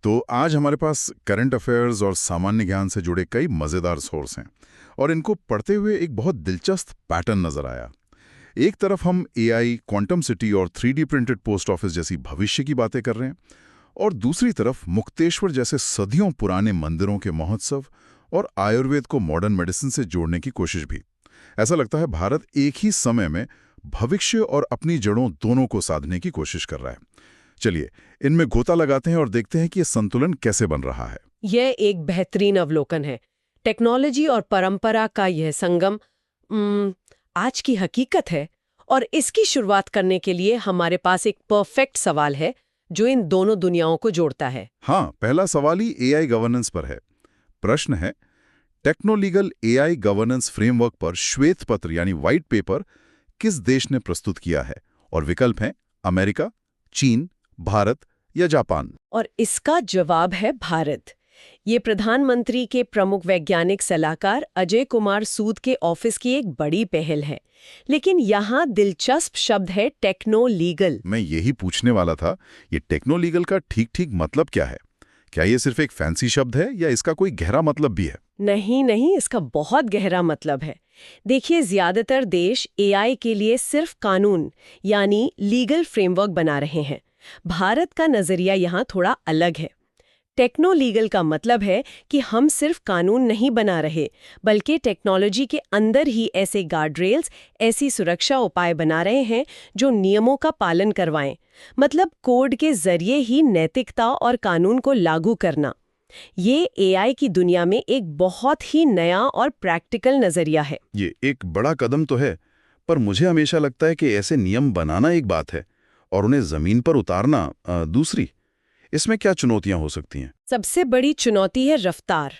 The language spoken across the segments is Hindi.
तो आज हमारे पास करंट अफेयर्स और सामान्य ज्ञान से जुड़े कई मज़ेदार सोर्स हैं और इनको पढ़ते हुए एक बहुत दिलचस्प पैटर्न नज़र आया। एक तरफ हम एआई, क्वांटम सिटी और 3D प्रिंटेड पोस्ट ऑफिस जैसी भविष्य की बातें कर रहे हैं और दूसरी तरफ मुक्तेश्वर जैसे सदियों पुराने मंदिरों के महोत्सव और आयुर्वेद को मॉडर्न मेडिसिन से जोड़ने की कोशिश भी। ऐसा लगता है भारत एक ही समय में भविष्य और अपनी जड़ों दोनों को साधने की कोशिश कर रहा है। चलिए इनमें गोता लगाते हैं और देखते हैं कि ये संतुलन कैसे बन रहा है। यह एक बेहतरीन अवलोकन है। टेक्नोलॉजी और परंपरा का यह संगम आज की हकीकत है और इसकी शुरुआत करने के लिए हमारे पास एक परफेक्ट सवाल है जो इन दोनों दुनियाओं को जोड़ता है। हाँ, पहला सवाल ही एआई गवर्नेंस पर है। प्रश्न है, टेक्नोलीगल एआई गवर्नेंस फ्रेमवर्क पर श्वेत पत्र यानी व्हाइट पेपर किस देश ने प्रस्तुत किया है? और विकल्प हैं अमेरिका, चीन, भारत या जापान। और इसका जवाब है भारत। ये प्रधानमंत्री के प्रमुख वैज्ञानिक सलाहकार अजय कुमार सूद के ऑफिस की एक बड़ी पहल है। लेकिन यहाँ दिलचस्प शब्द है टेक्नोलीगल। मैं यही पूछने वाला था, ये टेक्नोलीगल का ठीक मतलब क्या है? क्या ये सिर्फ एक फैंसी शब्द है या इसका कोई गहरा मतलब भी है? नहीं, इसका बहुत गहरा मतलब है। देखिए, ज्यादातर देश एआई के लिए सिर्फ कानून यानी लीगल फ्रेमवर्क बना रहे हैं। भारत का नजरिया यहाँ थोड़ा अलग है। टेक्नो लीगल का मतलब है कि हम सिर्फ कानून नहीं बना रहे, बल्कि टेक्नोलॉजी के अंदर ही ऐसे गार्डरेल्स, ऐसी सुरक्षा उपाय बना रहे हैं जो नियमों का पालन करवाएं। मतलब कोड के जरिए ही नैतिकता और कानून को लागू करना। ये एआई की दुनिया में एक बहुत ही नया और प्रैक्टिकल नजरिया है। ये एक बड़ा कदम तो है, पर मुझे हमेशा लगता है कि ऐसे नियम बनाना एक बात है और उन्हें जमीन पर उतारना दूसरी। इसमें क्या चुनौतियां हो सकती हैं? सबसे बड़ी चुनौती है रफ्तार।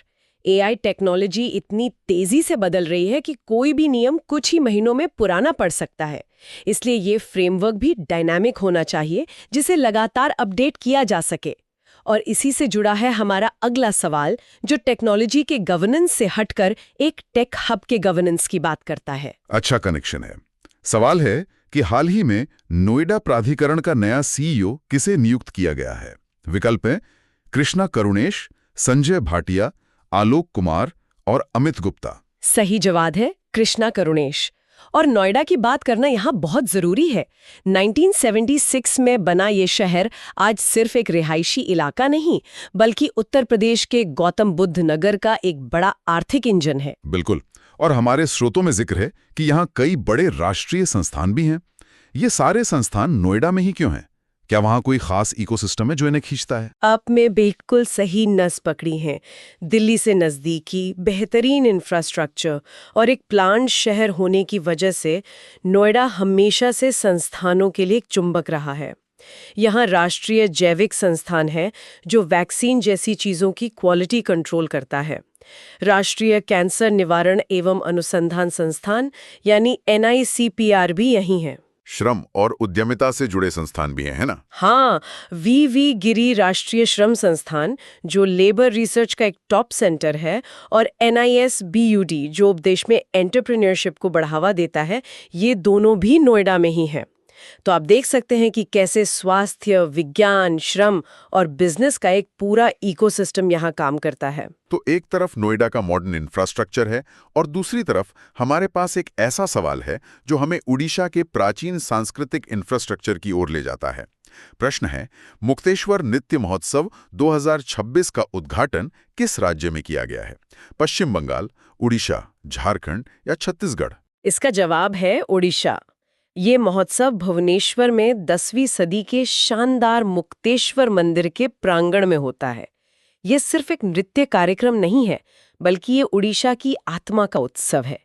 एआई टेक्नोलॉजी इतनी तेजी से बदल रही है कि कोई भी नियम कुछ ही महीनों में पुराना पड़ सकता है। इसलिए ये फ्रेमवर्क भी डायनामिक होना चाहिए, जिसे लगातार अपडेट किया जा सके। और इसी से जुड़ा है हमारा अगला सवाल, जो टेक्नोलॉजी के गवर्नेंस से हटकर एक टेक हब के गवर्नेंस की बात करता है। अच्छा कनेक्शन है। सवाल है कि हाल ही में नोएडा प्राधिकरण का नया सीईओ किसे नियुक्त किया गया है? विकल्प हैं कृष्णा करुणेश, संजय भाटिया, आलोक कुमार और अमित गुप्ता। सही जवाब है कृष्णा करुणेश। और नोएडा की बात करना यहाँ बहुत जरूरी है। 1976 में बना ये शहर आज सिर्फ एक रिहायशी इलाका नहीं, बल्कि उत्तर प्रदेश के गौतम बुद्ध नगर का एक बड़ा आर्थिक इंजन है। बिल्कुल। और हमारे स्रोतों में जिक्र है कि यहाँ कई बड़े राष्ट्रीय संस्थान भी हैं। ये सारे संस्थान नोएडा में ही क्यों हैं? क्या वहाँ कोई खास इकोसिस्टम है जो इन्हें खींचता है? आपने बिल्कुल सही नस पकड़ी है। दिल्ली से नज़दीकी, बेहतरीन इंफ्रास्ट्रक्चर और एक प्लांट शहर होने की वजह से नोएडा हमेशा से संस्थानों के लिए एक चुंबक रहा है। यहाँ राष्ट्रीय जैविक संस्थान है जो वैक्सीन जैसी चीज़ों की क्वालिटी कंट्रोल करता है। राष्ट्रीय कैंसर निवारण एवं अनुसंधान संस्थान यानी NICPR भी यहीं है। श्रम और उद्यमिता से जुड़े संस्थान भी हैं, है ना? हाँ, वी गिरी राष्ट्रीय श्रम संस्थान जो लेबर रिसर्च का एक टॉप सेंटर है, और NISBUD जो देश में एंटरप्रेन्योरशिप को बढ़ावा देता है, ये दोनों भी नोएडा में ही हैं। तो आप देख सकते हैं कि कैसे स्वास्थ्य, विज्ञान, श्रम और बिजनेस का एक पूरा इकोसिस्टम यहाँ काम करता है। तो एक तरफ नोएडा का मॉडर्न इंफ्रास्ट्रक्चर है और दूसरी तरफ हमारे पास एक ऐसा सवाल है जो हमें उड़ीसा के प्राचीन सांस्कृतिक इंफ्रास्ट्रक्चर की ओर ले जाता है। प्रश्न है, मुक्तेश्वर नृत्य महोत्सव 2026 का उद्घाटन किस राज्य में किया गया है? पश्चिम बंगाल, उड़ीसा, झारखंड या छत्तीसगढ़? इसका जवाब है उड़ीसा। ये महोत्सव भुवनेश्वर में 10वीं सदी के शानदार मुक्तेश्वर मंदिर के प्रांगण में होता है। ये सिर्फ एक नृत्य कार्यक्रम नहीं है, बल्कि ये उड़ीसा की आत्मा का उत्सव है।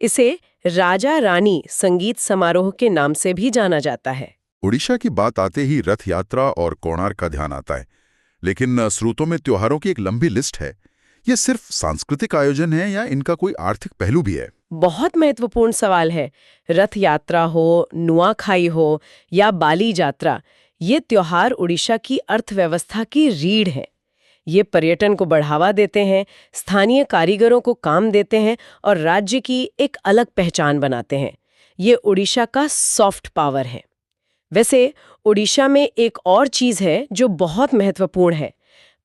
इसे राजा रानी संगीत समारोह के नाम से भी जाना जाता है। उड़ीसा की बात आते ही रथ यात्रा और कोणार्क का ध्यान आता है, लेकिन स्रोतों में त्योहारों की एक लंबी लिस्ट है। ये सिर्फ सांस्कृतिक आयोजन है या इनका कोई आर्थिक पहलू भी है? बहुत महत्वपूर्ण सवाल है। रथ यात्रा हो, नुआखाई हो या बाली यात्रा, ये त्योहार उड़ीसा की अर्थव्यवस्था की रीढ़ है। ये पर्यटन को बढ़ावा देते हैं, स्थानीय कारीगरों को काम देते हैं और राज्य की एक अलग पहचान बनाते हैं। ये उड़ीसा का सॉफ्ट पावर है। वैसे उड़ीसा में एक और चीज़ है जो बहुत महत्वपूर्ण है।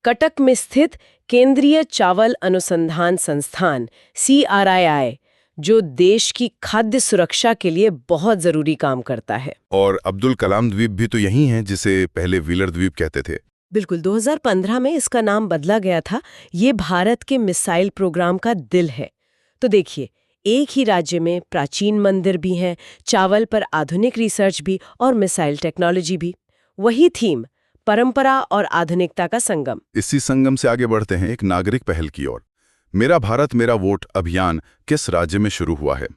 कटक में स्थित केंद्रीय चावल अनुसंधान संस्थान CRII, जो देश की खाद्य सुरक्षा के लिए बहुत जरूरी काम करता है। और अब्दुल कलाम द्वीप भी तो यही है, जिसे पहले व्हीलर द्वीप कहते थे। बिल्कुल, 2015 में इसका नाम बदला गया था। ये भारत के मिसाइल प्रोग्राम का दिल है। तो देखिए, एक ही राज्य में प्राचीन मंदिर भी हैं, चावल पर आधुनिक रिसर्च भी और मिसाइल टेक्नोलॉजी भी। वही थीम, परंपरा और आधुनिकता का संगम। इसी संगम से आगे बढ़ते हैं एक नागरिक पहल की ओर। मेरा भारत मेरा वोट अभियान किस राज्य में शुरू हुआ है?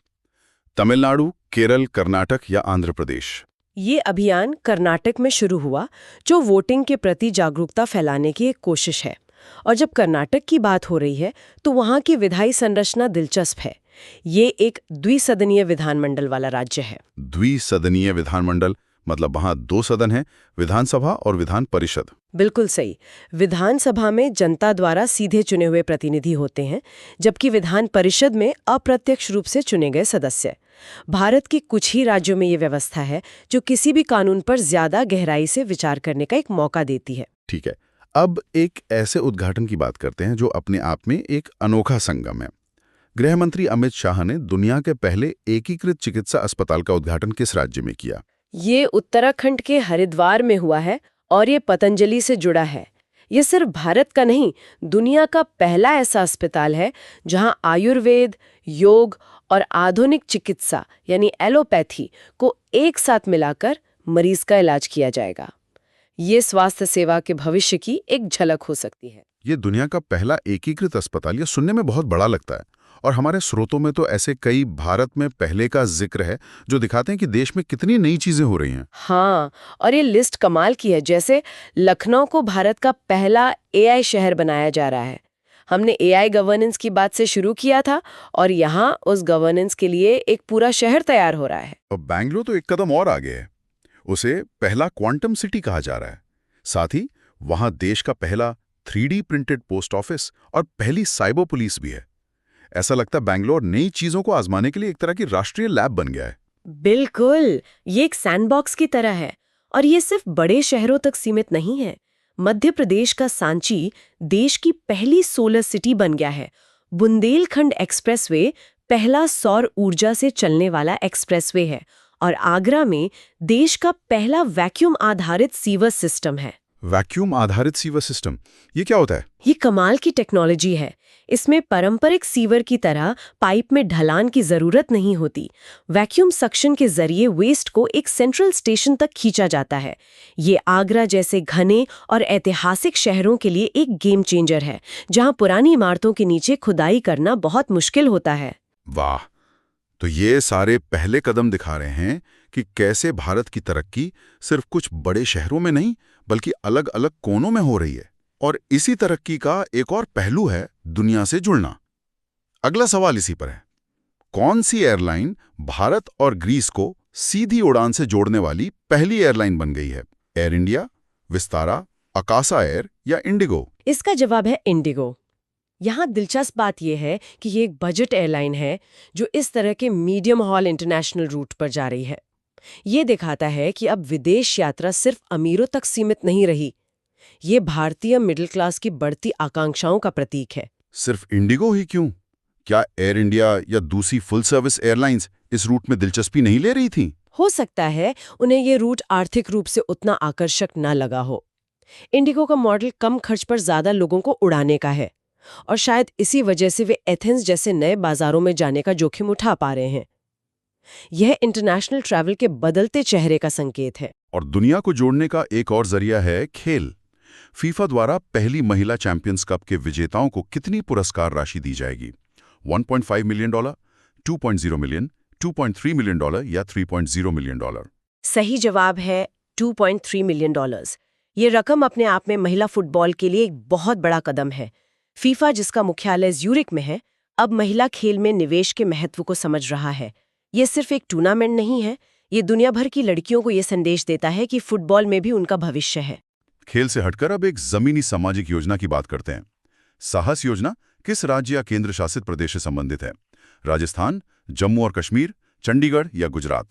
तमिलनाडु, केरल, कर्नाटक या आंध्र प्रदेश? ये अभियान कर्नाटक में शुरू हुआ, जो वोटिंग के प्रति जागरूकता फैलाने की एक कोशिश है। और जब कर्नाटक की बात हो रही है तो वहाँ की विधायी संरचना दिलचस्प है। ये एक द्विसदनीय विधानमंडल वाला राज्य है। द्विसदनीय विधानमंडल मतलब वहाँ 2 सदन हैं, विधानसभा और विधान परिषद। बिल्कुल सही। विधानसभा में जनता द्वारा सीधे चुने हुए प्रतिनिधि होते हैं, जबकि विधान परिषद में अप्रत्यक्ष रूप से चुने गए सदस्य। भारत के कुछ ही राज्यों में ये व्यवस्था है, जो किसी भी कानून पर ज्यादा गहराई से विचार करने का एक मौका देती है। ठीक है, अब एक ऐसे उद्घाटन की बात करते हैं जो अपने आप में एक अनोखा संगम है। गृह मंत्री अमित शाह ने दुनिया के पहले एकीकृत चिकित्सा अस्पताल का उद्घाटन किस राज्य में किया? ये उत्तराखंड के हरिद्वार में हुआ है और ये पतंजलि से जुड़ा है। ये सिर्फ भारत का नहीं, दुनिया का पहला ऐसा अस्पताल है जहां आयुर्वेद, योग और आधुनिक चिकित्सा यानी एलोपैथी को एक साथ मिलाकर मरीज का इलाज किया जाएगा। ये स्वास्थ्य सेवा के भविष्य की एक झलक हो सकती है। ये दुनिया का पहला एकीकृत अस्पताल, ये सुनने में बहुत बड़ा लगता है। और हमारे स्रोतों में तो ऐसे कई भारत में पहले का जिक्र है जो दिखाते हैं कि देश में कितनी नई चीजें हो रही हैं। हाँ, और ये लिस्ट कमाल की है। जैसे लखनऊ को भारत का पहला AI शहर बनाया जा रहा है। हमने AI गवर्नेंस की बात से शुरू किया था और यहाँ उस गवर्नेंस के लिए एक पूरा शहर तैयार हो रहा है। और बैंगलोर तो एक कदम और आगे है। उसे पहला क्वांटम सिटी कहा जा रहा है। साथ ही वहां देश का पहला 3D प्रिंटेड पोस्ट ऑफिस और पहली साइबर पुलिस भी है। ऐसा लगता है बैंगलोर नई चीजों को आजमाने के लिए एक तरह की राष्ट्रीय लैब बन गया है। बिल्कुल, ये एक सैंडबॉक्स की तरह है। और ये सिर्फ बड़े शहरों तक सीमित नहीं है। मध्य प्रदेश का सांची देश की पहली सोलर सिटी बन गया है। बुंदेलखंड एक्सप्रेसवे पहला सौर ऊर्जा से चलने वाला एक्सप्रेसवे है। और आगरा में देश का पहला वैक्यूम आधारित सीवर सिस्टम है। वैक्यूम आधारित सीवर सिस्टम, ये क्या होता है? ये कमाल की टेक्नोलॉजी है। इसमें पारंपरिक सीवर की तरह पाइप में ढलान की जरूरत नहीं होती। वैक्यूम सक्शन के जरिए वेस्ट को एक सेंट्रल स्टेशन तक खींचा जाता है। ये आगरा जैसे घने और ऐतिहासिक शहरों के लिए एक गेम चेंजर है, जहां पुरानी इमारतों के नीचे खुदाई करना बहुत मुश्किल होता है। वाह, तो ये सारे पहले कदम दिखा रहे हैं कि कैसे भारत की तरक्की सिर्फ कुछ बड़े शहरों में नहीं बल्कि अलग अलग कोनों में हो रही है। और इसी तरक्की का एक और पहलू है दुनिया से जुड़ना। अगला सवाल इसी पर है, कौन सी एयरलाइन भारत और ग्रीस को सीधी उड़ान से जोड़ने वाली पहली एयरलाइन बन गई है? Air India, Vistara, Akasa air या इंडिगो? इसका जवाब है इंडिगो। यहाँ दिलचस्प बात यह है कि ये एक बजट एयरलाइन है जो इस तरह के मीडियम हॉल इंटरनेशनल रूट पर जा रही है। ये दिखाता है कि अब विदेश यात्रा सिर्फ अमीरों तक सीमित नहीं रही। ये भारतीय मिडिल क्लास की बढ़ती आकांक्षाओं का प्रतीक है। सिर्फ इंडिगो ही क्यों? क्या एयर इंडिया या दूसरी फुल सर्विस एयरलाइंस इस रूट में दिलचस्पी नहीं ले रही थीं? हो सकता है उन्हें ये रूट आर्थिक रूप से उतना आकर्षक न लगा हो। इंडिगो का मॉडल कम खर्च पर ज्यादा लोगों को उड़ाने का है और शायद इसी वजह से वे एथेंस जैसे नए बाजारों में जाने का जोखिम उठा पा रहे हैं। यह इंटरनेशनल ट्रैवल के बदलते चेहरे का संकेत है। और दुनिया को जोड़ने का एक और जरिया है खेल। फीफा द्वारा पहली महिला चैंपियंस कप के विजेताओं को कितनी पुरस्कार राशि दी जाएगी? $1.5 मिलियन, $2.0 मिलियन, $2.3 मिलियन या $3.0 मिलियन? सही जवाब है $2.3 मिलियन। ये रकम अपने आप में महिला फुटबॉल के लिए एक बहुत बड़ा कदम है। फीफा, जिसका मुख्यालय ज्यूरिक में है, अब महिला खेल में निवेश के महत्व को समझ रहा है। ये सिर्फ एक टूर्नामेंट नहीं है, ये दुनिया भर की लड़कियों को ये संदेश देता है कि फुटबॉल में भी उनका भविष्य है। खेल से हटकर अब एक जमीनी सामाजिक योजना की बात करते हैं। साहस योजना किस राज्य या केंद्र शासित प्रदेश से संबंधित है? राजस्थान, जम्मू और कश्मीर, चंडीगढ़ या गुजरात?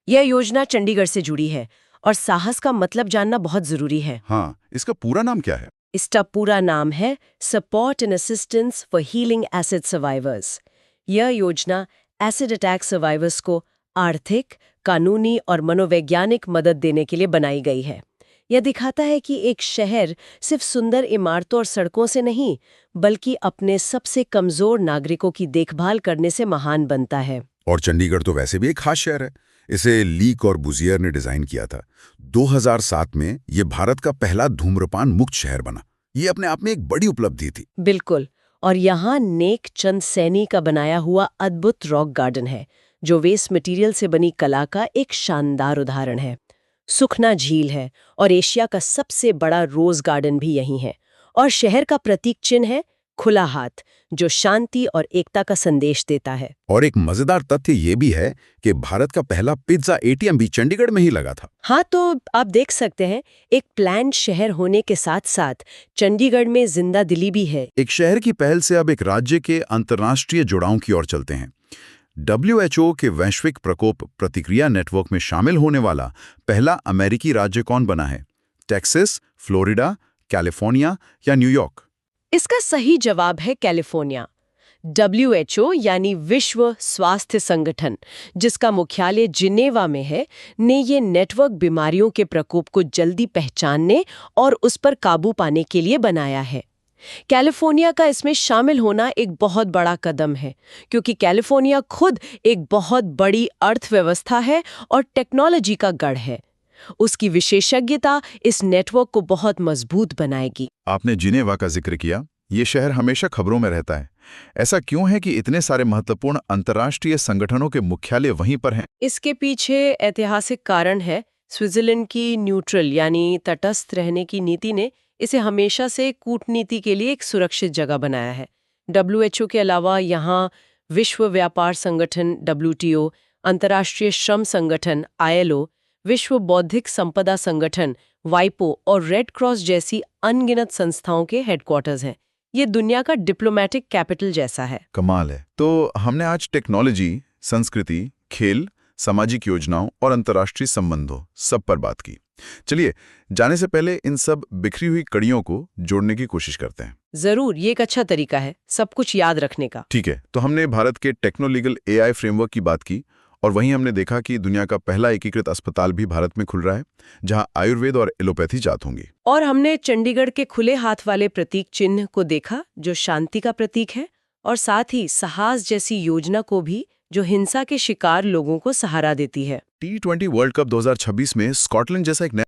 यह योजना चंडीगढ़ से जुड़ी है और साहस का मतलब जानना बहुत जरूरी है। हाँ, इसका पूरा नाम क्या है? इसका पूरा नाम है support and assistance for healing acid survivors. यह योजना एसिड अटैक सर्वाइवर्स को आर्थिक, कानूनी और मनोवैज्ञानिक मदद देने के लिए बनाई गई है। यह दिखाता है कि एक शहर सिर्फ सुंदर इमारतों और सड़कों से नहीं, बल्कि अपने सबसे कमजोर नागरिकों की देखभाल करने से महान बनता है। और चंडीगढ़ तो वैसे भी एक खास शहर है। इसे ली कॉर्बुजियर ने डिजाइन किया था। 2007 में ये भारत का पहला धूम्रपान मुक्त शहर बना। ये अपने आप में एक बड़ी उपलब्धि थी। बिल्कुल। और यहाँ नेक चंद सैनी का बनाया हुआ अद्भुत रॉक गार्डन है, जो वेस्ट मटेरियल से बनी कला का एक शानदार उदाहरण है। सुखना झील है और एशिया का सबसे बड़ा रोज गार्डन भी यहीं है। और शहर का प्रतीक चिन्ह है खुला हाथ, जो शांति और एकता का संदेश देता है। और एक मजेदार तथ्य ये भी है कि भारत का पहला पिज्जा एटीएम भी चंडीगढ़ में ही लगा था। हाँ, तो आप देख सकते हैं, एक प्लान्ड शहर होने के साथ साथ चंडीगढ़ में जिंदा दिली भी है। एक शहर की पहल से अब एक राज्य के अंतर्राष्ट्रीय जुड़ाव की ओर चलते हैं। WHO के वैश्विक प्रकोप प्रतिक्रिया नेटवर्क में शामिल होने वाला पहला अमेरिकी राज्य कौन बना है? टेक्सास, फ्लोरिडा, कैलिफोर्निया या न्यूयॉर्क? इसका सही जवाब है कैलिफोर्निया। WHO यानी विश्व स्वास्थ्य संगठन, जिसका मुख्यालय जिनेवा में है, ने ये नेटवर्क बीमारियों के प्रकोप को जल्दी पहचानने और उस पर काबू पाने के लिए बनाया है। कैलिफोर्निया का इसमें शामिल होना एक बहुत बड़ा कदम है, क्योंकि कैलिफोर्निया खुद एक बहुत बड़ी अर्थव्यवस्था है और टेक्नोलॉजी का गढ़ है। उसकी विशेषज्ञता इस नेटवर्क को बहुत मजबूत बनाएगी। आपने जिनेवा का जिक्र किया। ये शहर हमेशा खबरों में रहता है। ऐसा क्यों है कि इतने सारे महत्वपूर्ण अंतर्राष्ट्रीय संगठनों के मुख्यालय वहीं पर हैं? इसके पीछे ऐतिहासिक कारण है। स्विट्जरलैंड की न्यूट्रल यानी तटस्थ रहने की नीति ने इसे हमेशा से कूटनीति के लिए एक सुरक्षित जगह बनाया है। WHO के अलावा यहाँ विश्व व्यापार संगठन WTO, अंतर्राष्ट्रीय श्रम संगठन ILO, विश्व बौद्धिक संपदा संगठन WIPO और रेड क्रॉस जैसी अनगिनत संस्थाओं के हेडक्वार्टर्स हैं। ये दुनिया का डिप्लोमेटिक कैपिटल जैसा है। कमाल है। तो हमने आज टेक्नोलॉजी, संस्कृति, खेल, सामाजिक योजनाओं और अंतर्राष्ट्रीय संबंधों सब पर बात की। चलिए, जाने से पहले इन सब बिखरी हुई कड़ियों को जोड़ने की कोशिश करते हैं। जरूर, ये एक अच्छा तरीका है सब कुछ याद रखने का। ठीक है, तो हमने भारत के टेक्नोलीगल AI फ्रेमवर्क की बात की, और वहीं हमने देखा कि दुनिया का पहला एकीकृत अस्पताल भी भारत में खुल रहा है, जहां आयुर्वेद और एलोपैथी जात होंगी। और हमने चंडीगढ़ के खुले हाथ वाले प्रतीक चिन्ह को देखा, जो शांति का प्रतीक है, और साथ ही साहस जैसी योजना को भी, जो हिंसा के शिकार लोगों को सहारा देती है। T20 वर्ल्ड कप 2026 में स्कॉटलैंड जैसा एक नया